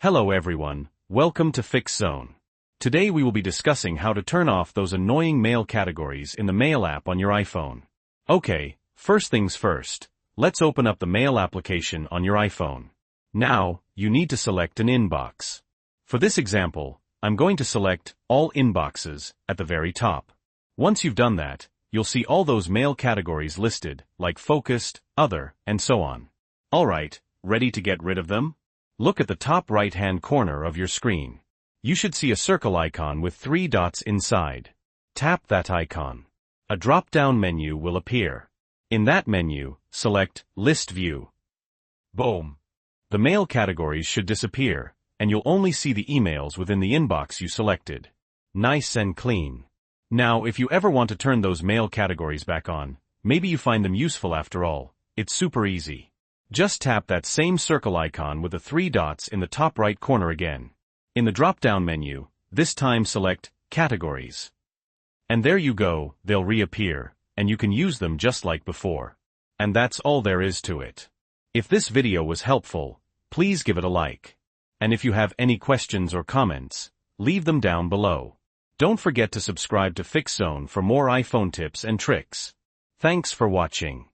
Hello everyone, welcome to Fix Zone. Today we will be discussing how to turn off those annoying mail categories in the Mail app on your iPhone. Okay, first things first, let's open up the Mail application on your iPhone. Now, you need to select an inbox. For this example, I'm going to select All Inboxes at the very top. Once you've done that, you'll see all those mail categories listed, like Focused, Other, and so on. Alright, ready to get rid of them? Look at the top right-hand corner of your screen. You should see a circle icon with 3 dots inside. Tap that icon. A drop-down menu will appear. In that menu, select List View. Boom! The mail categories should disappear, and you'll only see the emails within the inbox you selected. Nice and clean. Now, if you ever want to turn those mail categories back on, maybe you find them useful after all, it's super easy. Just tap that same circle icon with the 3 dots in the top right corner again. In the drop-down menu, this time select Categories. And there you go, they'll reappear, and you can use them just like before. And that's all there is to it. If this video was helpful, please give it a like. And if you have any questions or comments, leave them down below. Don't forget to subscribe to Fix Zone for more iPhone tips and tricks. Thanks for watching.